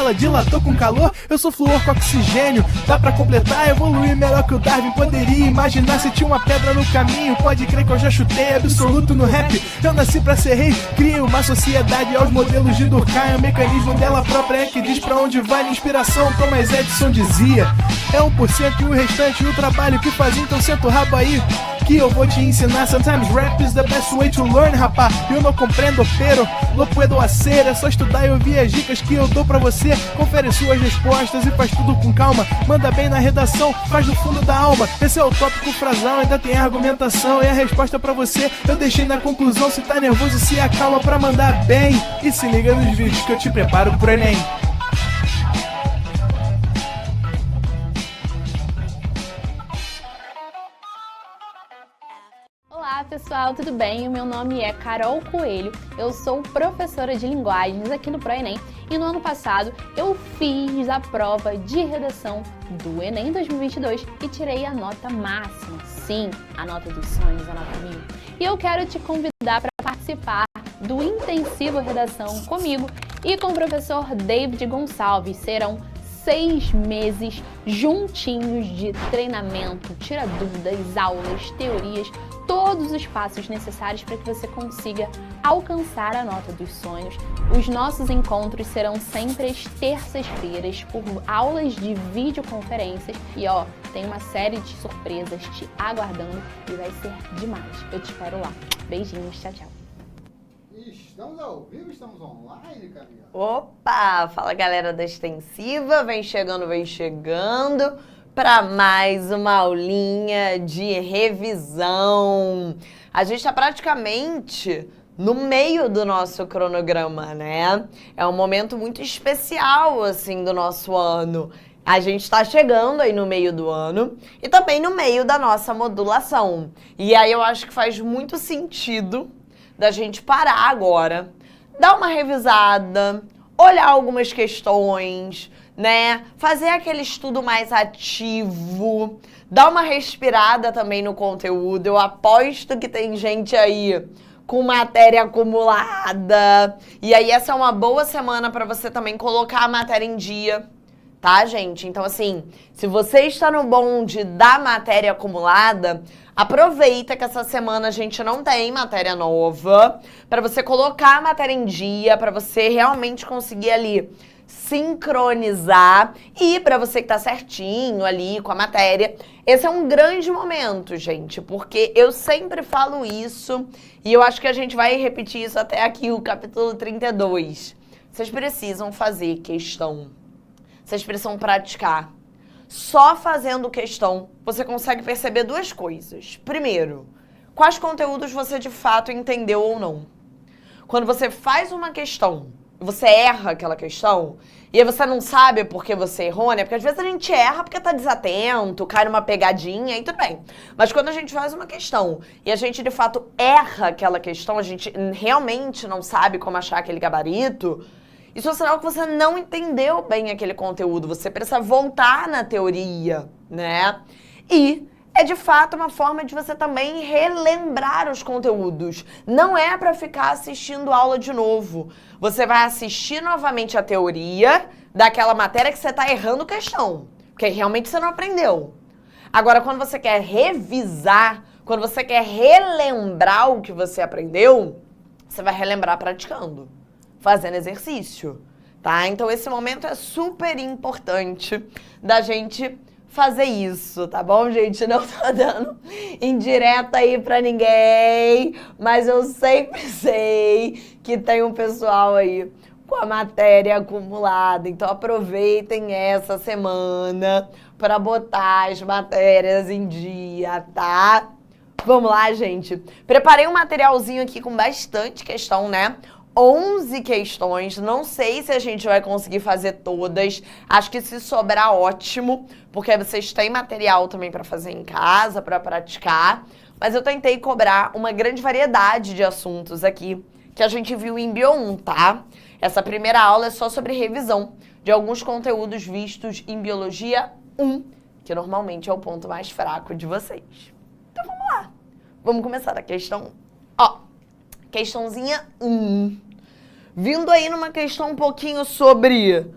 ela dilatou com calor. Eu sou flúor com oxigênio, dá pra completar, evoluir melhor que o Darwin poderia imaginar. Se tinha uma pedra no caminho, pode crer que eu já chutei absoluto no rap. Eu nasci pra ser rei, criei uma sociedade aos modelos de Durkheim. O mecanismo dela própria é que diz pra onde vai minha inspiração. Thomas Edison dizia: é 1% e o restante o trabalho que faz. Então senta o rabo aí que eu vou te ensinar. Sometimes rap is the best way to learn, rapá. Eu não compreendo, pero não puedo hacer. É só estudar e ouvir as dicas que eu dou pra você. Confere suas respostas e faz tudo com calma. Manda bem na redação, faz do fundo da alma. Esse é o tópico frasal, ainda tem argumentação. E a resposta pra você eu deixei na conclusão. Se tá nervoso, se acalma pra mandar bem. E se liga nos vídeos que eu te preparo pro Enem. Olá pessoal, tudo bem? O meu nome é Carol Coelho, eu sou professora de linguagens aqui no ProEnem e no ano passado eu fiz a prova de redação do Enem 2022 e tirei a nota máxima, sim, a nota dos sonhos, a nota 1000. E eu quero te convidar para participar do Intensivo Redação comigo e com o professor David Gonçalves. Serão 6 meses juntinhos de treinamento, tira dúvidas, aulas, teorias, todos os passos necessários para que você consiga alcançar a nota dos sonhos. Os nossos encontros serão sempre às terças-feiras por aulas de videoconferências e tem uma série de surpresas te aguardando e vai ser demais. Eu te espero lá. Beijinhos, tchau, tchau. Estamos ao vivo, estamos online, Camila. Opa! Fala galera da Extensiva, vem chegando para mais uma aulinha de revisão. A gente está praticamente no meio do nosso cronograma, né? É um momento muito especial, assim, do nosso ano. A gente está chegando aí no meio do ano e também no meio da nossa modulação. E aí eu acho que faz muito sentido da gente parar agora, dar uma revisada, olhar algumas questões, né? Fazer aquele estudo mais ativo, dar uma respirada também no conteúdo. Eu aposto que tem gente aí com matéria acumulada. E aí essa é uma boa semana para você também colocar a matéria em dia, tá, gente? Então, assim, se você está no bonde da matéria acumulada, aproveita que essa semana a gente não tem matéria nova, para você colocar a matéria em dia, para você realmente conseguir ali sincronizar e para você que tá certinho ali com a matéria. Esse é um grande momento, gente, porque eu sempre falo isso e eu acho que a gente vai repetir isso até aqui, o capítulo 32. Vocês precisam fazer questão. Vocês precisam praticar. Só fazendo questão, você consegue perceber duas coisas. Primeiro, quais conteúdos você de fato entendeu ou não. Quando você faz uma questão, você erra aquela questão, e aí você não sabe por que você errou, né? Porque às vezes a gente erra porque tá desatento, cai numa pegadinha, e tudo bem. Mas quando a gente faz uma questão, e a gente de fato erra aquela questão, a gente realmente não sabe como achar aquele gabarito, isso é sinal que você não entendeu bem aquele conteúdo. Você precisa voltar na teoria, né? E é de fato uma forma de você também relembrar os conteúdos. Não é para ficar assistindo aula de novo. Você vai assistir novamente a teoria daquela matéria que você está errando questão. Porque realmente você não aprendeu. Agora, quando você quer revisar, quando você quer relembrar o que você aprendeu, você vai relembrar praticando, fazendo exercício, tá? Então esse momento é super importante da gente fazer isso, tá bom, gente? Não tô dando indireta aí pra ninguém, mas eu sempre sei que tem um pessoal aí com a matéria acumulada, então aproveitem essa semana para botar as matérias em dia, tá? Vamos lá, gente. Preparei um materialzinho aqui com bastante questão, né? 11 questões, não sei se a gente vai conseguir fazer todas, acho que se sobrar ótimo, porque vocês têm material também para fazer em casa, para praticar, mas eu tentei cobrar uma grande variedade de assuntos aqui, que a gente viu em Bio 1, tá? Essa primeira aula é só sobre revisão de alguns conteúdos vistos em Biologia 1, que normalmente é o ponto mais fraco de vocês. Então vamos lá, vamos começar a questão, questãozinha 1. Vindo aí numa questão um pouquinho sobre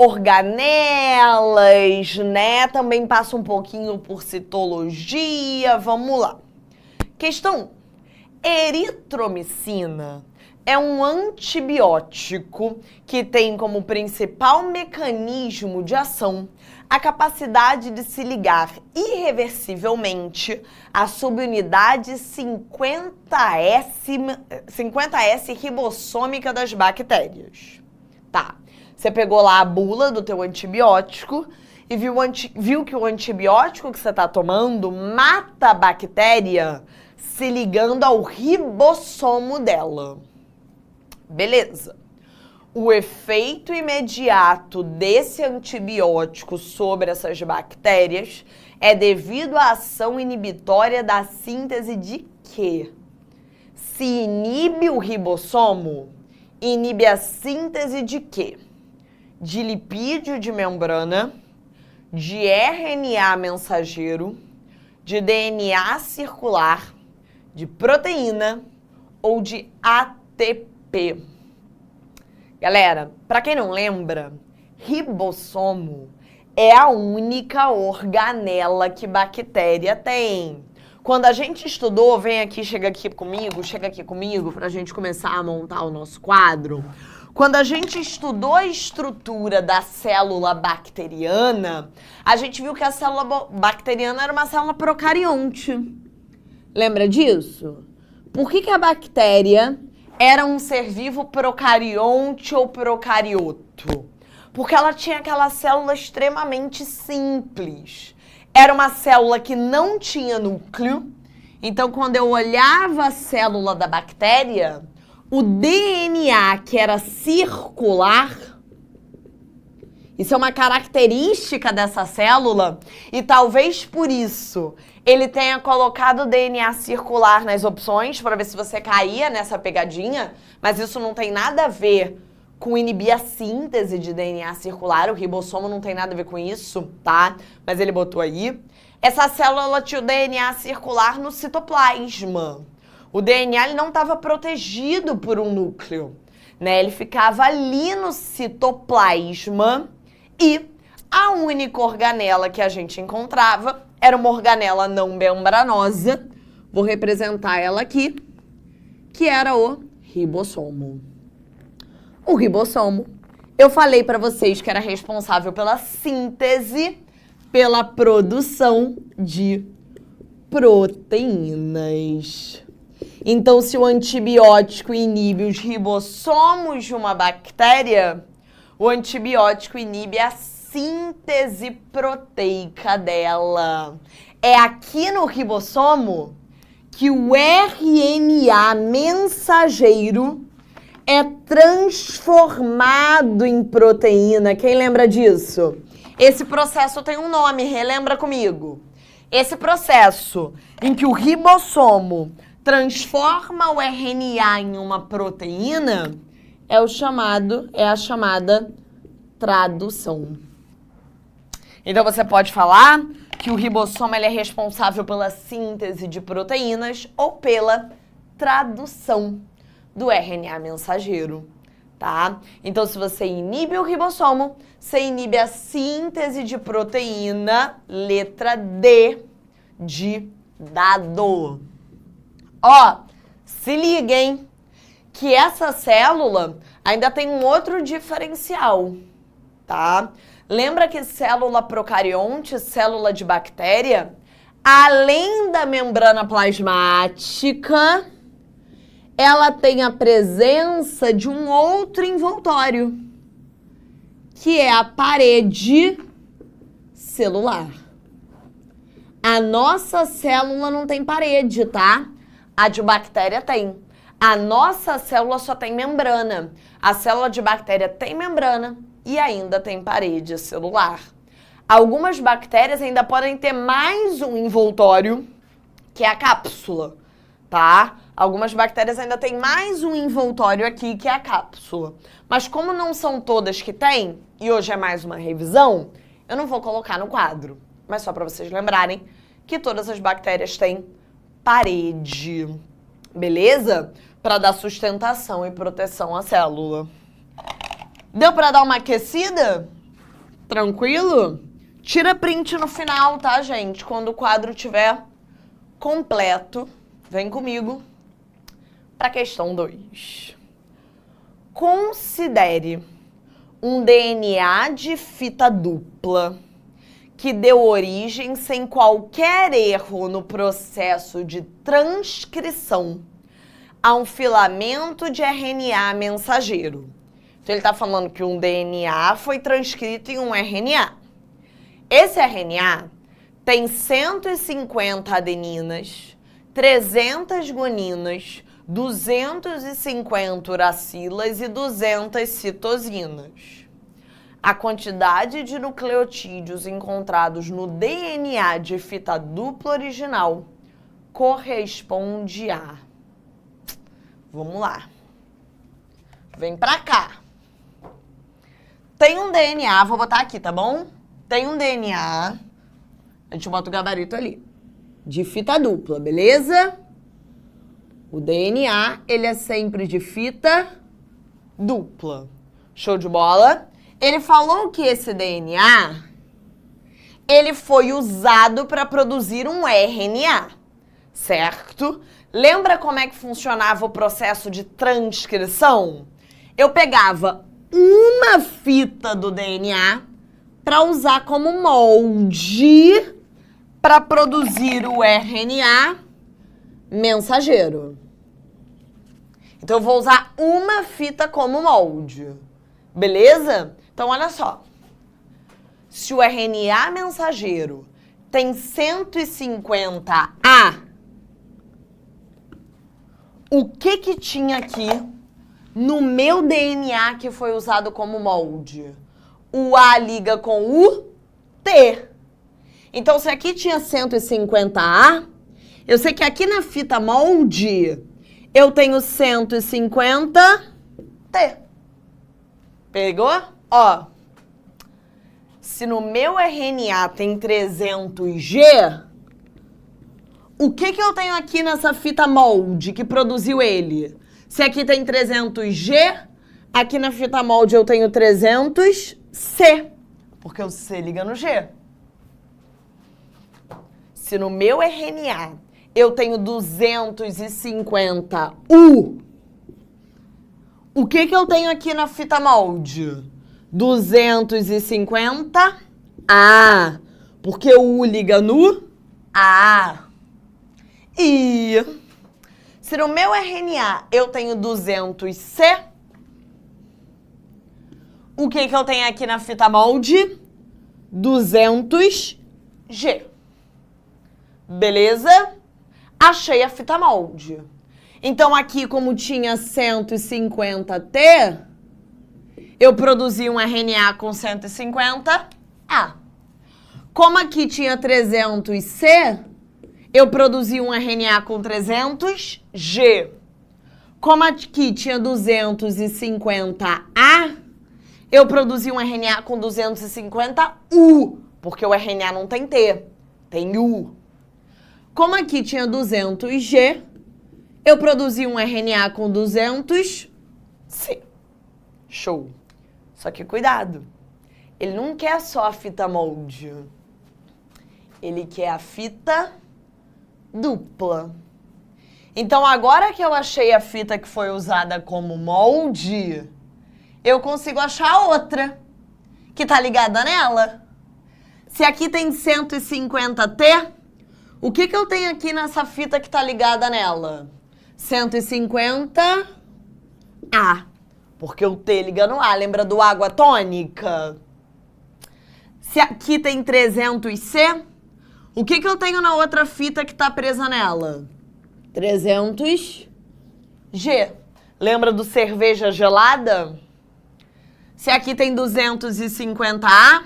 organelas, né? Também passa um pouquinho por citologia. Vamos lá. Questão 1. Eritromicina é um antibiótico que tem como principal mecanismo de ação a capacidade de se ligar irreversivelmente à subunidade 50S ribossômica das bactérias. Tá, você pegou lá a bula do teu antibiótico e viu que o antibiótico que você está tomando mata a bactéria se ligando ao ribossomo dela. Beleza. O efeito imediato desse antibiótico sobre essas bactérias é devido à ação inibitória da síntese de quê? Se inibe o ribossomo, inibe a síntese de quê? De lipídio de membrana, de RNA mensageiro, de DNA circular, de proteína ou de ATP. Galera, para quem não lembra, ribossomo é a única organela que bactéria tem. Quando a gente estudou, vem aqui, chega aqui comigo pra gente começar a montar o nosso quadro. Quando a gente estudou a estrutura da célula bacteriana, a gente viu que a célula bacteriana era uma célula procarionte. Lembra disso? Por que a bactéria era um ser vivo procarionte ou procarioto? Porque ela tinha aquela célula extremamente simples. Era uma célula que não tinha núcleo. Então, quando eu olhava a célula da bactéria, o DNA, que era circular, isso é uma característica dessa célula, e talvez por isso ele tenha colocado o DNA circular nas opções para ver se você caía nessa pegadinha, mas isso não tem nada a ver com inibir a síntese de DNA circular, o ribossomo não tem nada a ver com isso, tá? Mas ele botou aí. Essa célula ela tinha o DNA circular no citoplasma. O DNA ele não estava protegido por um núcleo, né? Ele ficava ali no citoplasma e a única organela que a gente encontrava era uma organela não membranosa, vou representar ela aqui, que era o ribossomo. O ribossomo, eu falei para vocês que era responsável pela síntese, pela produção de proteínas. Então, se o antibiótico inibe os ribossomos de uma bactéria, o antibiótico inibe a síntese proteica dela. É aqui no ribossomo que o RNA mensageiro é transformado em proteína. Quem lembra disso? Esse processo tem um nome, relembra comigo. Esse processo em que o ribossomo transforma o RNA em uma proteína é a chamada tradução. Então você pode falar que o ribossomo ele é responsável pela síntese de proteínas ou pela tradução do RNA mensageiro, tá? Então se você inibe o ribossomo, você inibe a síntese de proteína, letra D de dado. Ó, se liga, hein? Que essa célula ainda tem um outro diferencial, tá? Lembra que célula procarionte, célula de bactéria, além da membrana plasmática, ela tem a presença de um outro envoltório, que é a parede celular. A nossa célula não tem parede, tá? A de bactéria tem. A nossa célula só tem membrana. A célula de bactéria tem membrana e ainda tem parede celular. Algumas bactérias ainda podem ter mais um envoltório, que é a cápsula, tá? Algumas bactérias ainda têm mais um envoltório aqui, que é a cápsula. Mas como não são todas que têm, e hoje é mais uma revisão, eu não vou colocar no quadro. Mas só para vocês lembrarem que todas as bactérias têm parede, beleza? Para dar sustentação e proteção à célula. Deu para dar uma aquecida? Tranquilo? Tira print no final, tá, gente? Quando o quadro estiver completo. Vem comigo para a questão 2. Considere um DNA de fita dupla que deu origem sem qualquer erro no processo de transcrição a um filamento de RNA mensageiro. Então, ele está falando que um DNA foi transcrito em um RNA. Esse RNA tem 150 adeninas, 300 guaninas, 250 uracilas e 200 citosinas. A quantidade de nucleotídeos encontrados no DNA de fita dupla original corresponde a... Vamos lá. Vem pra cá. Tem um DNA, vou botar aqui, tá bom? Tem um DNA, a gente bota o gabarito ali, de fita dupla, beleza? O DNA, ele é sempre de fita dupla. Show de bola? Ele falou que esse DNA, ele foi usado para produzir um RNA, certo? Lembra como é que funcionava o processo de transcrição? Eu pegava uma fita do DNA para usar como molde para produzir o RNA mensageiro. Então, eu vou usar uma fita como molde, beleza? Então, olha só. Se o RNA mensageiro tem 150A, o que tinha aqui no meu DNA que foi usado como molde? O A liga com o T. Então, se aqui tinha 150A, eu sei que aqui na fita molde eu tenho 150T. Pegou? Ó. Se no meu RNA tem 300G, o que eu tenho aqui nessa fita molde que produziu ele? Se aqui tem 300G, aqui na fita molde eu tenho 300C, porque o C liga no G. Se no meu RNA eu tenho 250U, o que eu tenho aqui na fita molde? 250A, porque o U liga no A. E se no meu RNA eu tenho 200C, o que eu tenho aqui na fita molde? 200G. Beleza? Achei a fita molde. Então, aqui, como tinha 150T, eu produzi um RNA com 150A. Como aqui tinha 300C, eu produzi um RNA com 300G. Como aqui tinha 250A, eu produzi um RNA com 250U, porque o RNA não tem T, tem U. Como aqui tinha 200G, eu produzi um RNA com 200C. Show. Só que cuidado, ele não quer só a fita molde, ele quer a fita dupla. Então, agora que eu achei a fita que foi usada como molde, eu consigo achar outra que tá ligada nela. Se aqui tem 150T, o que eu tenho aqui nessa fita que tá ligada nela? 150A, porque o T liga no A, lembra do água tônica? Se aqui tem 300C, o que eu tenho na outra fita que tá presa nela? 300G. Lembra do cerveja gelada? Se aqui tem 250A,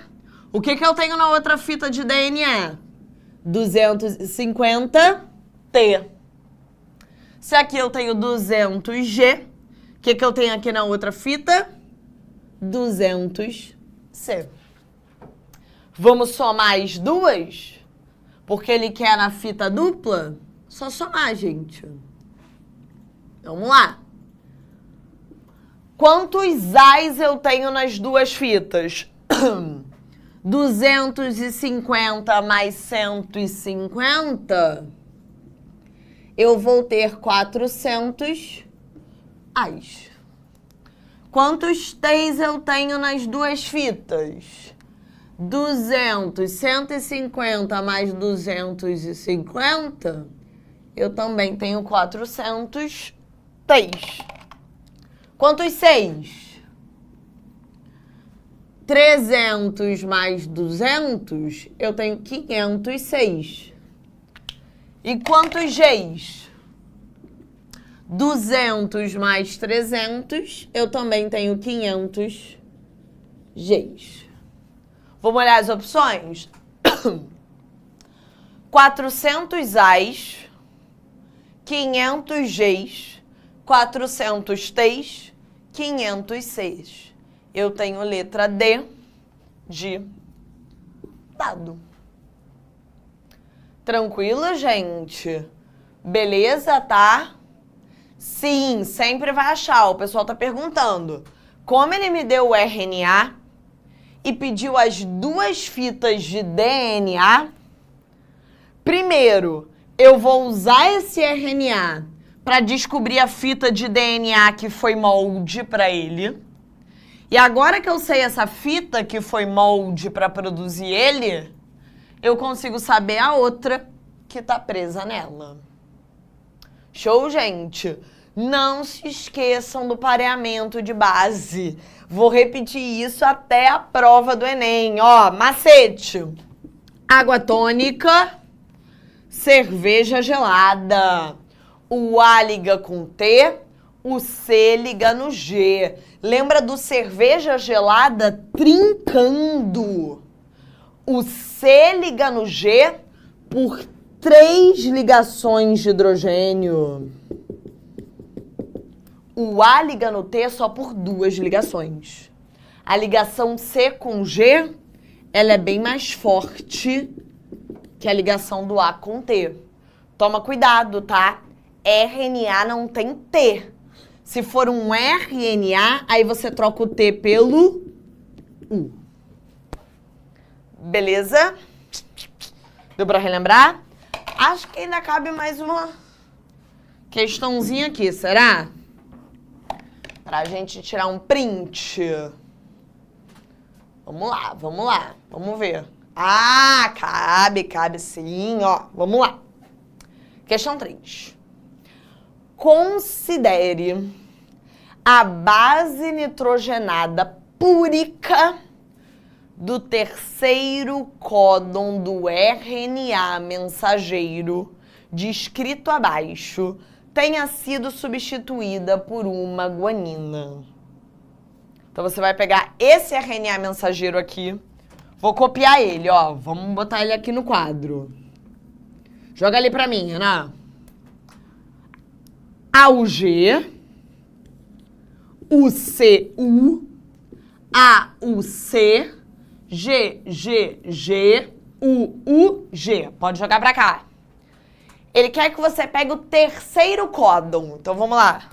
o que eu tenho na outra fita de DNA? 250T. Se aqui eu tenho 200G, o que eu tenho aqui na outra fita? 200C. Vamos somar as duas? Porque ele quer na fita dupla? Só somar, gente. Vamos lá. Quantos A's eu tenho nas duas fitas? 250 mais 150, eu vou ter 400 ais. Quantos T's eu tenho nas duas fitas? 200, 150 mais 250, eu também tenho 400 T's. Quantos 6? 300 mais 200, eu tenho 506. E quantos G's? 200 mais 300, eu também tenho 500 G's. Vamos olhar as opções? 400 A's, 500 G's, 400 T's, 500 C's. Eu tenho letra D de dado. Tranquilo, gente? Beleza, tá? Sim, sempre vai achar. O pessoal tá perguntando. Como ele me deu o RNA e pediu as duas fitas de DNA, primeiro, eu vou usar esse RNA para descobrir a fita de DNA que foi molde para ele. E agora que eu sei essa fita que foi molde para produzir ele, eu consigo saber a outra que tá presa nela. Show, gente? Não se esqueçam do pareamento de base. Vou repetir isso até a prova do Enem. Ó, macete. Água tônica, cerveja gelada. O A liga com T, o C liga no G. Lembra do cerveja gelada trincando? O C liga no G por 3 ligações de hidrogênio. O A liga no T só por 2 ligações. A ligação C com G, ela é bem mais forte que a ligação do A com T. Toma cuidado, tá? RNA não tem T. Se for um RNA, aí você troca o T pelo U. Beleza? Deu pra relembrar? Acho que ainda cabe mais uma questãozinha aqui, será? Pra gente tirar um print. Vamos lá, vamos ver. Ah, cabe sim, ó. Vamos lá. Questão 3. Considere a base nitrogenada púrica do terceiro códon do RNA mensageiro, descrito abaixo, tenha sido substituída por uma guanina. Então você vai pegar esse RNA mensageiro aqui, vou copiar ele, ó. Vamos botar ele aqui no quadro. Joga ali pra mim, Ana. A, o G, o C, U, A, U, C, G, G, G, U, G. Pode jogar pra cá. Ele quer que você pegue o terceiro códon. Então, vamos lá.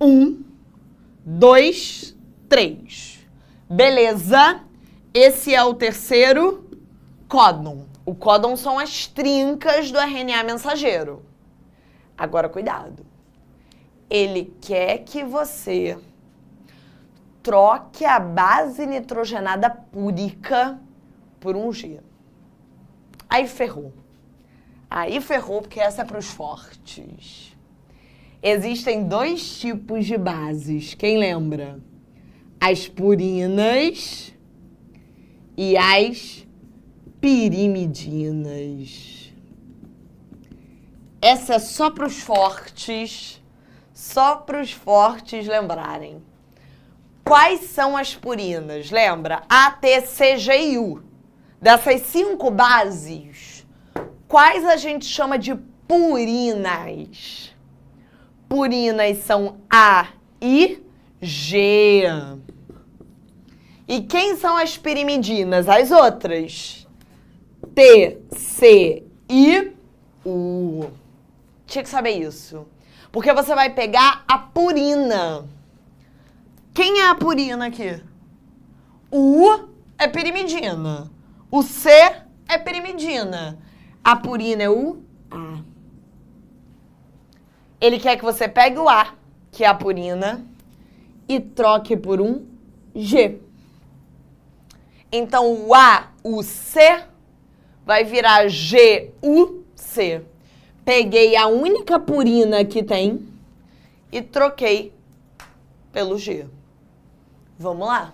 1, 2, 3. Beleza. Esse é o terceiro códon. O códon são as trincas do RNA mensageiro. Agora, cuidado. Ele quer que você troque a base nitrogenada púrica por um G. Aí ferrou. Aí ferrou, porque essa é para os fortes. Existem 2 tipos de bases. Quem lembra? As purinas e as pirimidinas. Essa é só para os fortes. Só para os fortes lembrarem. Quais são as purinas? Lembra? A, T, C, G e U. Dessas 5 bases, quais a gente chama de purinas? Purinas são A e G. E quem são as pirimidinas? As outras. T, C e U. Tinha que saber isso. Porque você vai pegar a purina. Quem é a purina aqui? O U é pirimidina. O C é pirimidina. A purina é o A. Ele quer que você pegue o A, que é a purina, e troque por um G. Então, o A, o C, vai virar GUC. Peguei a única purina que tem e troquei pelo G. Vamos lá.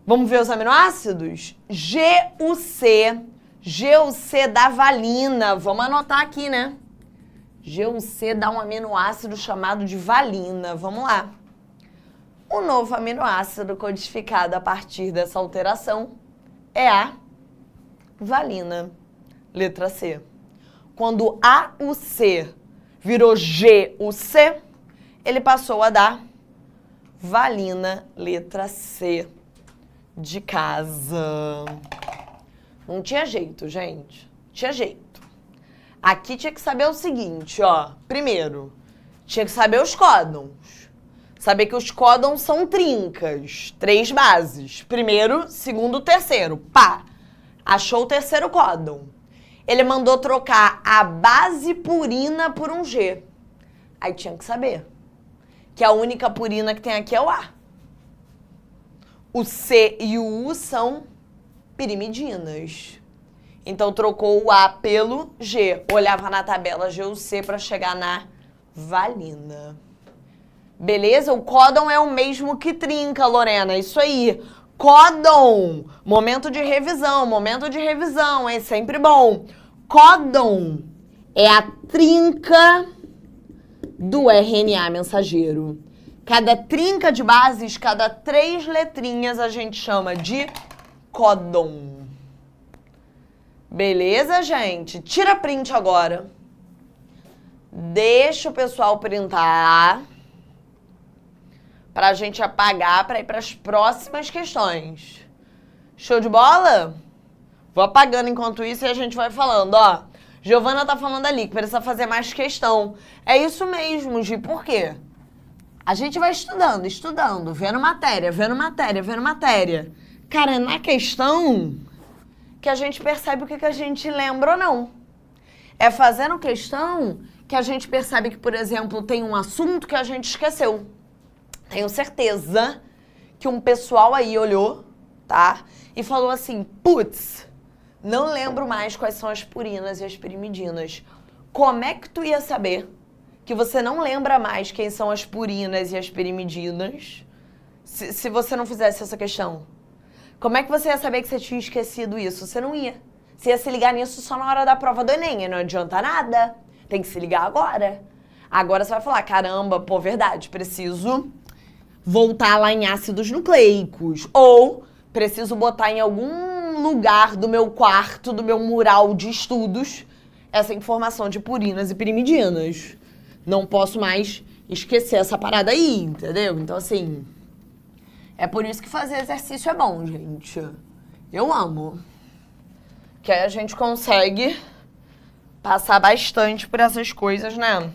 Vamos ver os aminoácidos? GUC. GUC dá valina. Vamos anotar aqui, né? GUC dá um aminoácido chamado de valina. Vamos lá. O novo aminoácido codificado a partir dessa alteração é a valina. Letra C. Quando AUC virou GUC, ele passou a dar valina, letra C de casa. Não tinha jeito, gente. Tinha jeito. Aqui tinha que saber o seguinte, ó. Primeiro, tinha que saber os códons. Saber que os códons são trincas, 3 bases. Primeiro, segundo, terceiro. Pá! Achou o terceiro códon. Ele mandou trocar a base purina por um G. Aí tinha que saber que a única purina que tem aqui é o A. O C e o U são pirimidinas. Então trocou o A pelo G. Olhava na tabela GUC para chegar na valina. Beleza? O códon é o mesmo que trinca, Lorena. Isso aí. Códon. Momento de revisão, é sempre bom. Códon é a trinca do RNA mensageiro. Cada trinca de bases, cada 3 letrinhas a gente chama de códon. Beleza, gente? Tira print agora. Deixa o pessoal printar pra gente apagar para ir para as próximas questões. Show de bola? Vou apagando enquanto isso e a gente vai falando, ó. Giovana tá falando ali que precisa fazer mais questão. É isso mesmo, Gi. Por quê? A gente vai estudando, vendo matéria. Cara, é na questão que a gente percebe o que a gente lembra ou não. É fazendo questão que a gente percebe que, por exemplo, tem um assunto que a gente esqueceu. Tenho certeza que um pessoal aí olhou, tá? E falou assim, putz, não lembro mais quais são as purinas e as pirimidinas. Como é que tu ia saber que você não lembra mais quem são as purinas e as pirimidinas se você não fizesse essa questão? Como é que você ia saber que você tinha esquecido isso? Você não ia. Você ia se ligar nisso só na hora da prova do Enem, e não adianta nada. Tem que se ligar agora. Agora você vai falar, caramba, pô, verdade, preciso voltar lá em ácidos nucleicos. Ou preciso botar em algum lugar do meu quarto, do meu mural de estudos, essa informação de purinas e pirimidinas. Não posso mais esquecer essa parada aí, entendeu? Então, assim, é por isso que fazer exercício é bom, gente. Eu amo. Que aí a gente consegue passar bastante por essas coisas, né?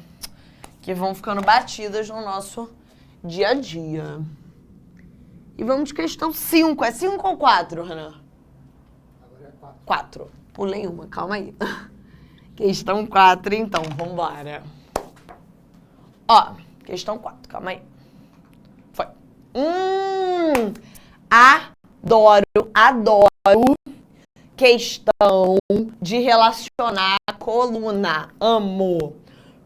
Que vão ficando batidas no nosso dia a dia. E vamos de questão 5. É 5 ou 4, Renan? Agora é 4. 4. Pulei uma, calma aí. Questão 4, então, vambora. Ó, questão 4, calma aí. Foi. Adoro questão de relacionar a coluna. Amo.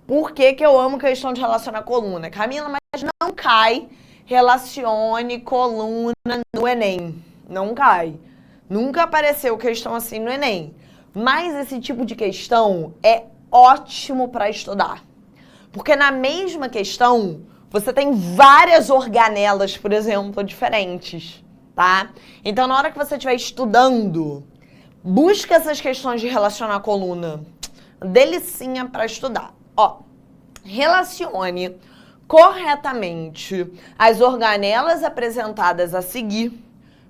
Por que eu amo questão de relacionar a coluna? Camila, mas não cai relacione coluna no Enem. Não cai. Nunca apareceu questão assim no Enem. Mas esse tipo de questão é ótimo para estudar. Porque na mesma questão, você tem várias organelas, por exemplo, diferentes, tá? Então, na hora que você estiver estudando, busca essas questões de relacionar a coluna. Delicinha para estudar. Ó, relacione corretamente as organelas apresentadas a seguir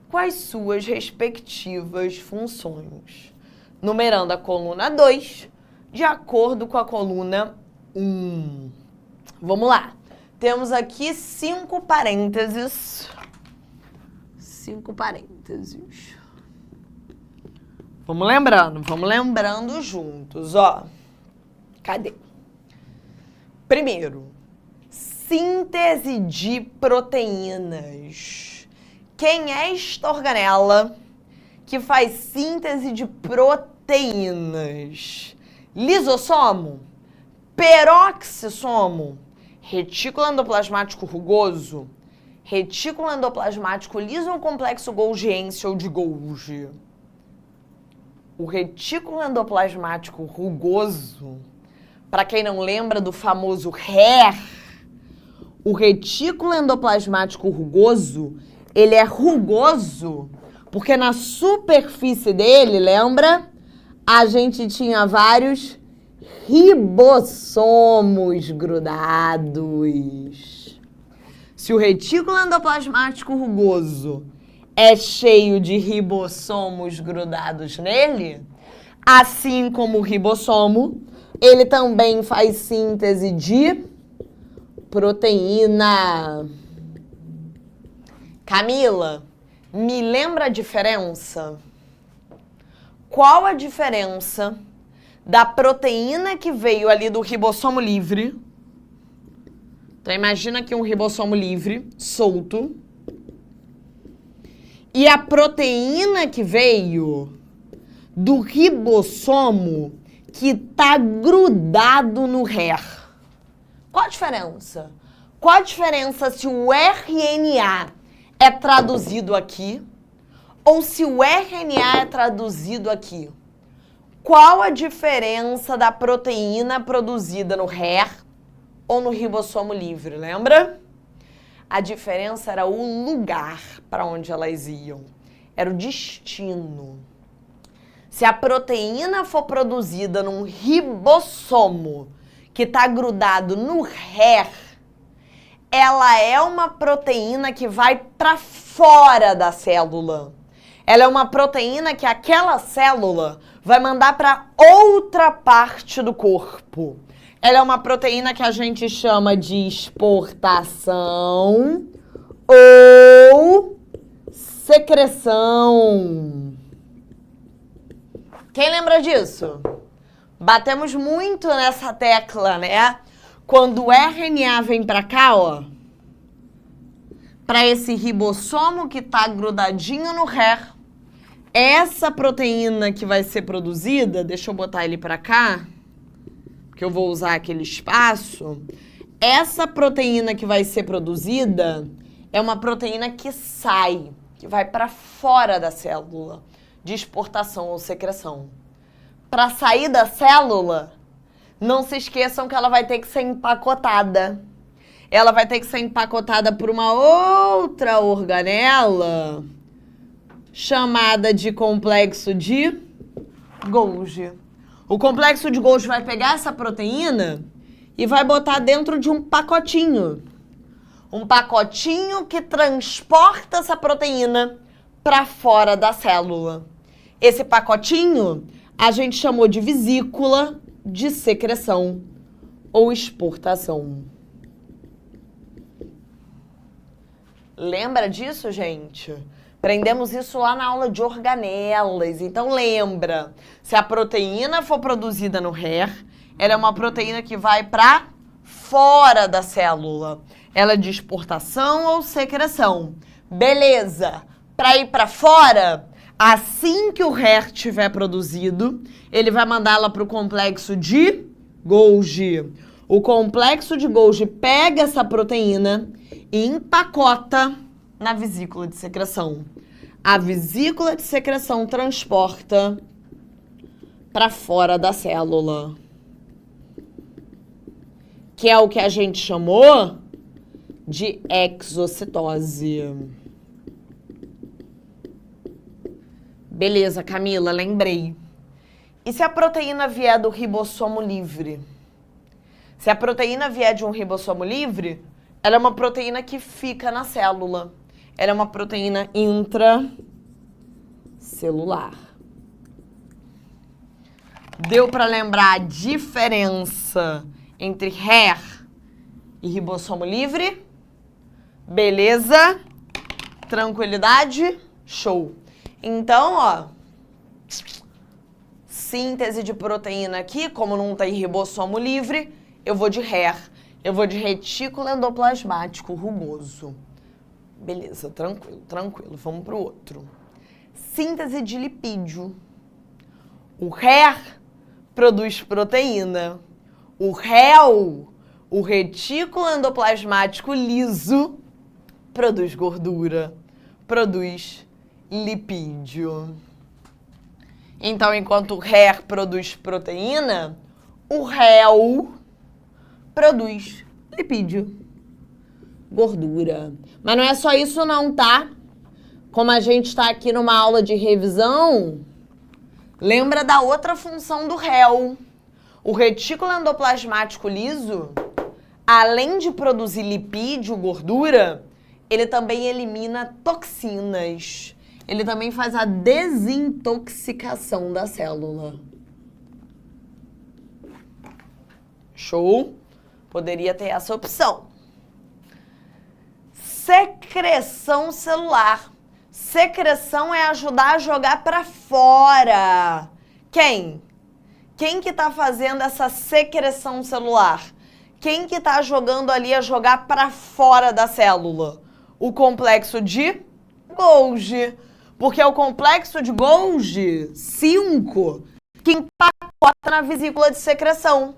com as suas respectivas funções. Numerando a coluna 2, de acordo com a coluna 1. Vamos lá. Temos aqui 5 parênteses. 5 parênteses. Vamos lembrando juntos, ó. Cadê? Primeiro, síntese de proteínas. Quem é esta organela que faz síntese de proteínas? Lisossomo? Peroxissomo? Retículo endoplasmático rugoso? Retículo endoplasmático liso ou complexo golgiense ou de Golgi? O retículo endoplasmático rugoso, para quem não lembra do famoso RER, o retículo endoplasmático rugoso, ele é rugoso porque na superfície dele, lembra? A gente tinha vários ribossomos grudados. Se o retículo endoplasmático rugoso é cheio de ribossomos grudados nele, assim como o ribossomo, ele também faz síntese de proteína. Camila, me lembra a diferença? Qual a diferença da proteína que veio ali do ribossomo livre? Então imagina aqui um ribossomo livre, solto, e a proteína que veio do ribossomo que está grudado no RER. Qual a diferença? Qual a diferença se o RNA é traduzido aqui ou se o RNA é traduzido aqui? Qual a diferença da proteína produzida no RER ou no ribossomo livre, lembra? A diferença era o lugar para onde elas iam. Era o destino. Se a proteína for produzida num ribossomo que está grudado no RER, ela é uma proteína que vai para fora da célula. Ela é uma proteína que aquela célula vai mandar para outra parte do corpo. Ela é uma proteína que a gente chama de exportação ou secreção. Quem lembra disso? Batemos muito nessa tecla, né? Quando o RNA vem para cá, ó, para esse ribossomo que tá grudadinho no RER, essa proteína que vai ser produzida, deixa eu botar ele para cá, porque eu vou usar aquele espaço. Essa proteína que vai ser produzida é uma proteína que sai, que vai para fora da célula, de exportação ou secreção. Para sair da célula, não se esqueçam que ela vai ter que ser empacotada. Ela vai ter que ser empacotada por uma outra organela chamada de complexo de Golgi. O complexo de Golgi vai pegar essa proteína e vai botar dentro de um pacotinho. Um pacotinho que transporta essa proteína para fora da célula. Esse pacotinho a gente chamou de vesícula de secreção ou exportação. Lembra disso, gente? Aprendemos isso lá na aula de organelas. Então lembra, se a proteína for produzida no RER, ela é uma proteína que vai para fora da célula. Ela é de exportação ou secreção. Beleza. Para ir para fora, assim que o RER tiver produzido, ele vai mandá-la para o complexo de Golgi. O complexo de Golgi pega essa proteína e empacota na vesícula de secreção. A vesícula de secreção transporta para fora da célula, que é o que a gente chamou de exocitose. Beleza, Camila, lembrei. E se a proteína vier do ribossomo livre? Se a proteína vier de um ribossomo livre, ela é uma proteína que fica na célula. Ela é uma proteína intracelular. Deu para lembrar a diferença entre RER e ribossomo livre? Beleza? Tranquilidade? Show. Então, ó, síntese de proteína aqui, como não tem ribossomo livre, eu vou de RER. Eu vou de retículo endoplasmático rugoso. Beleza, tranquilo, tranquilo. Vamos pro outro. Síntese de lipídio. O RER produz proteína. O REL, o retículo endoplasmático liso, produz gordura, produz lipídio. Então, enquanto o RER produz proteína, o REL produz lipídio, gordura. Mas não é só isso não, tá? Como a gente está aqui numa aula de revisão, lembra da outra função do REL. O retículo endoplasmático liso, além de produzir lipídio, gordura, ele também elimina toxinas. Ele também faz a desintoxicação da célula. Show? Poderia ter essa opção. Secreção celular. Secreção é ajudar a jogar para fora. Quem? Quem que tá fazendo essa secreção celular? Quem que tá jogando ali a jogar para fora da célula? O complexo de Golgi. Porque é o complexo de Golgi 5 que empacota na vesícula de secreção.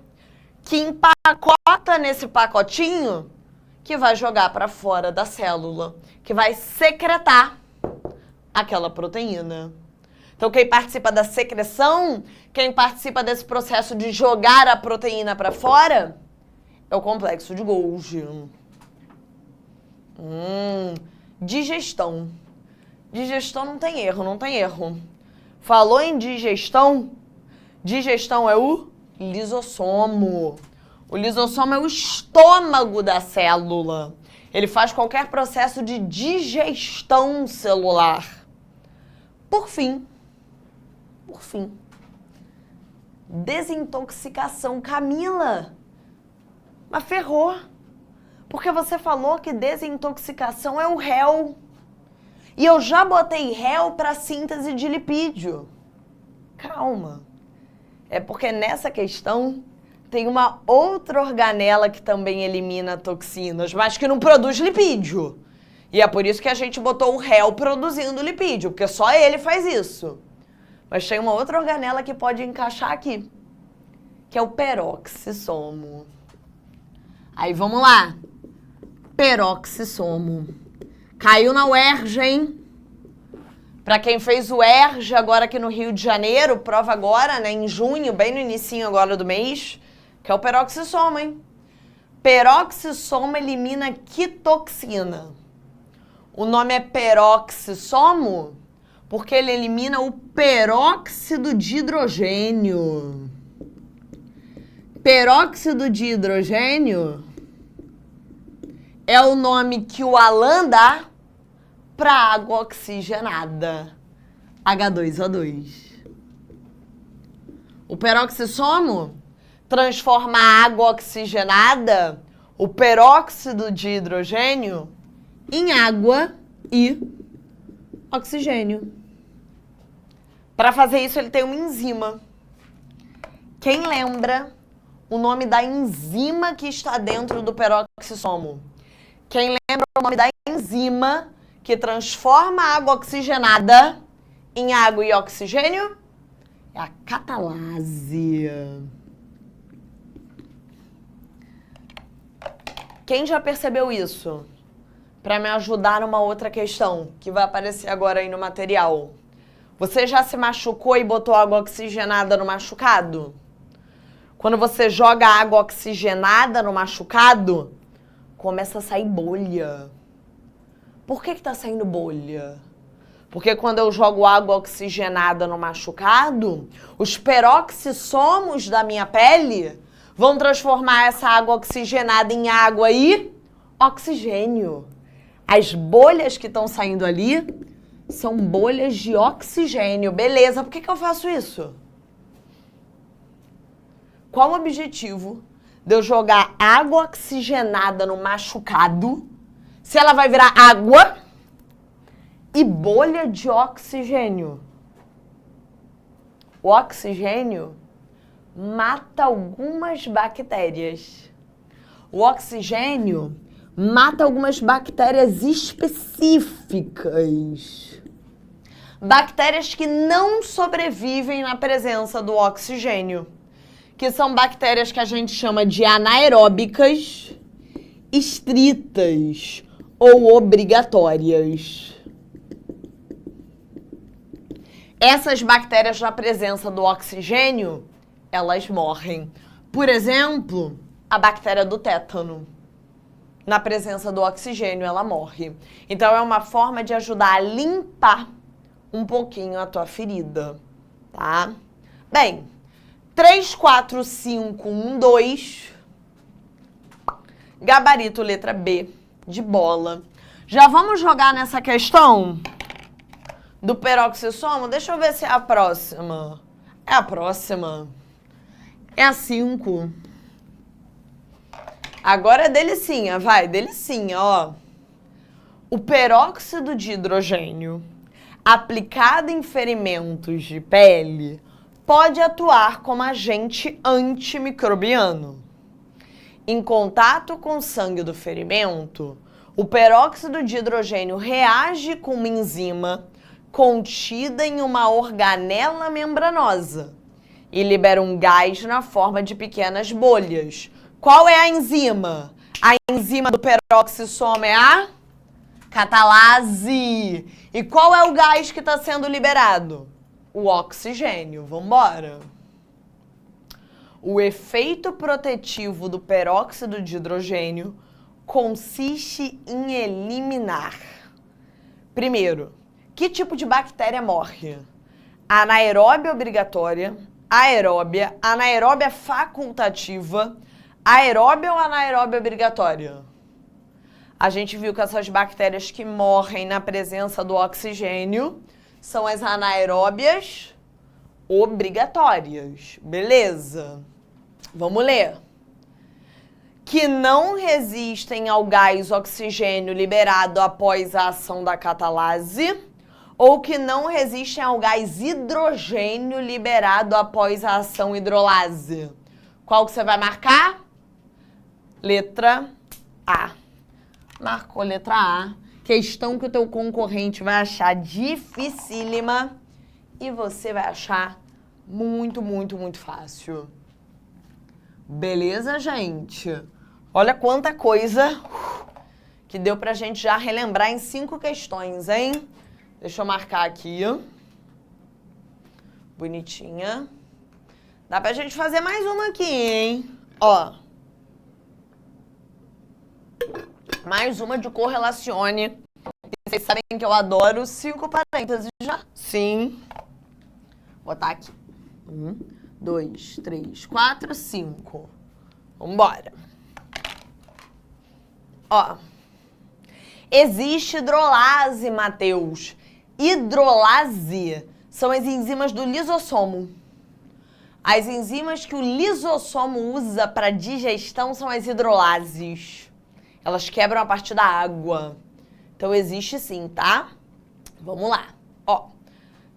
Que empacota nesse pacotinho que vai jogar para fora da célula. Que vai secretar aquela proteína. Então, quem participa da secreção, quem participa desse processo de jogar a proteína para fora, é o complexo de Golgi. Digestão. Digestão não tem erro, não tem erro. Falou em digestão, digestão é o lisossomo. O lisossomo é o estômago da célula. Ele faz qualquer processo de digestão celular. Por fim, desintoxicação. Camila, mas ferrou. Porque você falou que desintoxicação é o REL. E eu já botei REL para síntese de lipídio. Calma. É porque nessa questão tem uma outra organela que também elimina toxinas, mas que não produz lipídio. E é por isso que a gente botou o REL produzindo lipídio, porque só ele faz isso. Mas tem uma outra organela que pode encaixar aqui, que é o peroxissomo. Aí vamos lá. Peroxissomo. Caiu na UERJ, hein? Pra quem fez o UERJ agora aqui no Rio de Janeiro, prova agora, né, em junho, bem no inicinho agora do mês, que é o peroxissomo, hein? Peroxissomo elimina que toxina? O nome é peroxissomo porque ele elimina o peróxido de hidrogênio. Peróxido de hidrogênio é o nome que o Alan dá para água oxigenada, H2O2. O peroxissomo transforma a água oxigenada, o peróxido de hidrogênio, em água e oxigênio. Para fazer isso, ele tem uma enzima. Quem lembra o nome da enzima que está dentro do peroxissomo? Quem lembra o nome da enzima que transforma a água oxigenada em água e oxigênio? É a catalase. Quem já percebeu isso? Para me ajudar numa outra questão que vai aparecer agora aí no material. Você já se machucou e botou água oxigenada no machucado? Quando você joga água oxigenada no machucado, começa a sair bolha. Por que tá saindo bolha? Porque quando eu jogo água oxigenada no machucado, os peroxissomos da minha pele vão transformar essa água oxigenada em água e oxigênio. As bolhas que estão saindo ali são bolhas de oxigênio. Beleza, por que eu faço isso? Qual o objetivo de eu jogar água oxigenada no machucado, se ela vai virar água e bolha de oxigênio. O oxigênio mata algumas bactérias. O oxigênio mata algumas bactérias específicas. Bactérias que não sobrevivem na presença do oxigênio, que são bactérias que a gente chama de anaeróbicas, estritas ou obrigatórias. Essas bactérias na presença do oxigênio, elas morrem. Por exemplo, a bactéria do tétano. Na presença do oxigênio, ela morre. Então, é uma forma de ajudar a limpar um pouquinho a tua ferida, tá? Bem, 3, 4, 5, 1, 2. Gabarito letra B, de bola. Já vamos jogar nessa questão do peroxissomo? Deixa eu ver se é a próxima. É a próxima. É a 5. Agora é delicinha, vai, delicinha, ó. O peróxido de hidrogênio aplicado em ferimentos de pele pode atuar como agente antimicrobiano. Em contato com o sangue do ferimento, o peróxido de hidrogênio reage com uma enzima contida em uma organela membranosa e libera um gás na forma de pequenas bolhas. Qual é a enzima? A enzima do peroxissomo é a catalase. E qual é o gás que está sendo liberado? O oxigênio. Vambora. O efeito protetivo do peróxido de hidrogênio consiste em eliminar. Primeiro, que tipo de bactéria morre? Anaeróbia obrigatória, aeróbia, anaeróbia facultativa, aeróbia ou anaeróbia obrigatória? A gente viu que essas bactérias que morrem na presença do oxigênio são as anaeróbias obrigatórias. Beleza? Vamos ler. Que não resistem ao gás oxigênio liberado após a ação da catalase ou que não resistem ao gás hidrogênio liberado após a ação hidrolase. Qual que você vai marcar? Letra A. Marcou letra A. Questão que o teu concorrente vai achar dificílima e você vai achar muito, muito, muito fácil. Beleza, gente? Olha quanta coisa que deu pra gente já relembrar em 5 questões, hein? Deixa eu marcar aqui. Bonitinha. Dá pra gente fazer mais uma aqui, hein? Ó. Mais uma de correlacione. Vocês sabem que eu adoro 5 parênteses já? Sim. Vou botar aqui. 1, 2, 3, 4, 5. Vambora. Ó. Existe hidrolase, Matheus. Hidrolase são as enzimas do lisossomo. As enzimas que o lisossomo usa para digestão são as hidrolases. Elas quebram a partir da água. Então, existe sim, tá? Vamos lá. Ó,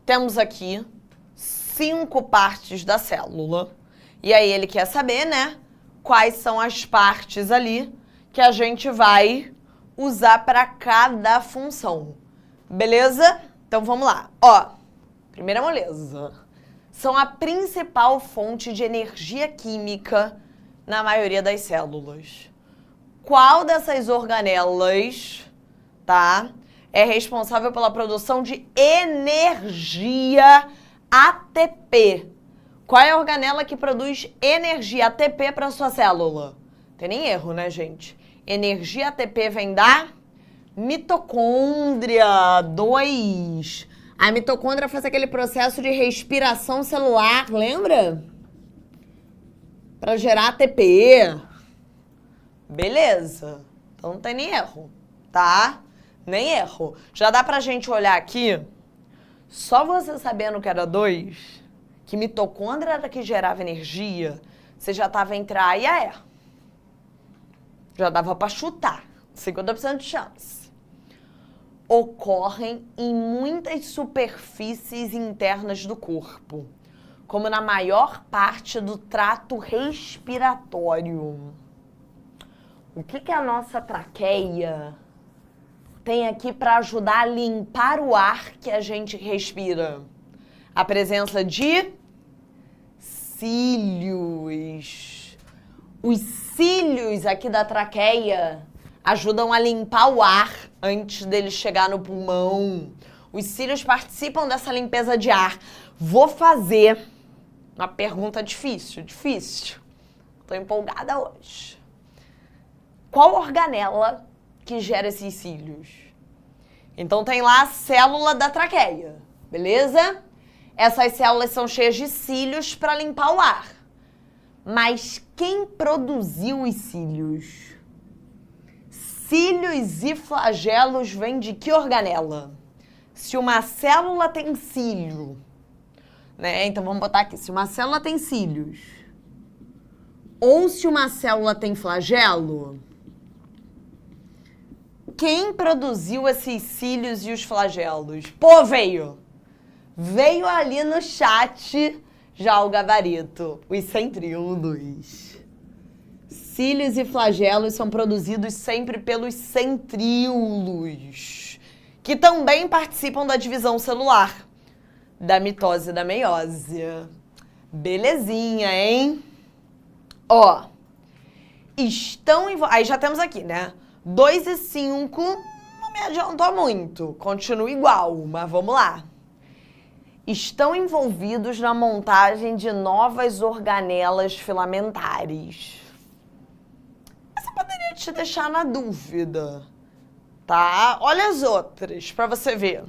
temos aqui 5 partes da célula. E aí, ele quer saber, né? Quais são as partes ali que a gente vai usar para cada função. Beleza? Então, vamos lá. Ó, primeira moleza. São a principal fonte de energia química na maioria das células. Qual dessas organelas, tá, é responsável pela produção de energia ATP? Qual é a organela que produz energia ATP para sua célula? Tem nem erro, né, gente? Energia ATP vem da mitocôndria. 2. A mitocôndria faz aquele processo de respiração celular, lembra? Para gerar ATP. Beleza. Então não tem nem erro, tá? Nem erro. Já dá pra gente olhar aqui, só você sabendo que era 2, que mitocôndria era que gerava energia, você já tava entre a e a E. Já dava pra chutar. 50% de chance. ocorrem em muitas superfícies internas do corpo, como na maior parte do trato respiratório. O que a nossa traqueia tem aqui para ajudar a limpar o ar que a gente respira? A presença de cílios. Os cílios aqui da traqueia ajudam a limpar o ar antes dele chegar no pulmão. Os cílios participam dessa limpeza de ar. Vou fazer uma pergunta difícil. Tô empolgada hoje. Qual organela que gera esses cílios? Então tem lá a célula da traqueia, beleza? Essas células são cheias de cílios para limpar o ar. Mas quem produziu os cílios? Cílios e flagelos vêm de que organela? Se uma célula tem cílio, né? Então vamos botar aqui, se uma célula tem cílios, ou se uma célula tem flagelo, quem produziu esses cílios e os flagelos? Pô, veio ali no chat já o gabarito, os centríolos. Cílios e flagelos são produzidos sempre pelos centríolos, que também participam da divisão celular, da mitose e da meiose. Belezinha, hein? Ó, aí já temos aqui, né? 2 e 5 não me adiantou muito, continua igual, mas vamos lá. Estão envolvidos na montagem de novas organelas filamentares. Essa poderia te deixar na dúvida, tá? Olha as outras, para você ver.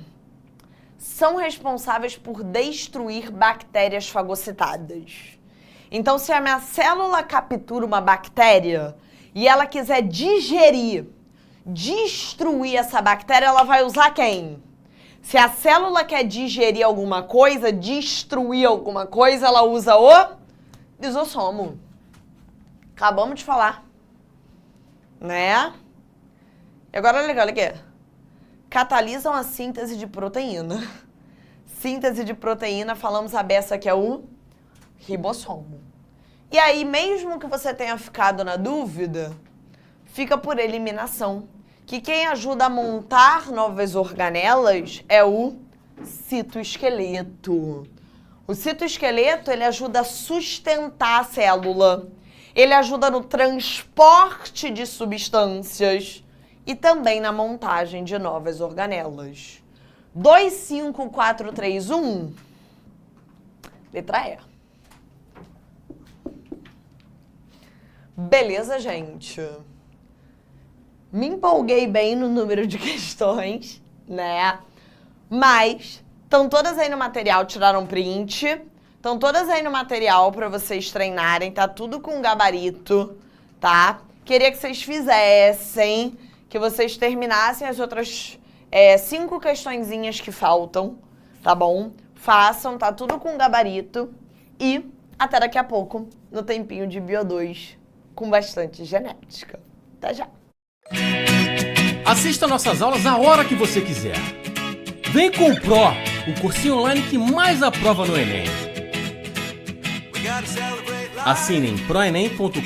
São responsáveis por destruir bactérias fagocitadas. Então, se a minha célula captura uma bactéria e ela quiser destruir essa bactéria, ela vai usar quem? Se a célula quer digerir alguma coisa, destruir alguma coisa, ela usa o lisossomo. Acabamos de falar. Né? E agora, olha aqui. Catalisam a síntese de proteína. Síntese de proteína, falamos a beça que é o ribossomo. E aí, mesmo que você tenha ficado na dúvida, fica por eliminação. Que quem ajuda a montar novas organelas é o citoesqueleto. O citoesqueleto, ele ajuda a sustentar a célula. Ele ajuda no transporte de substâncias e também na montagem de novas organelas. 2, 5, 4, 3, 1. Letra E. Beleza, gente? Me empolguei bem no número de questões, né? Mas estão todas aí no material, tiraram print. Estão todas aí no material para vocês treinarem, tá tudo com gabarito, tá? Queria que vocês fizessem, que vocês terminassem as outras 5 questõezinhas que faltam, tá bom? Façam, tá tudo com gabarito. E até daqui a pouco, no tempinho de Bio 2, com bastante genética. Até já! Assista nossas aulas a hora que você quiser. Vem com o Pro, o cursinho online que mais aprova no Enem. Assine em proenem.com.br.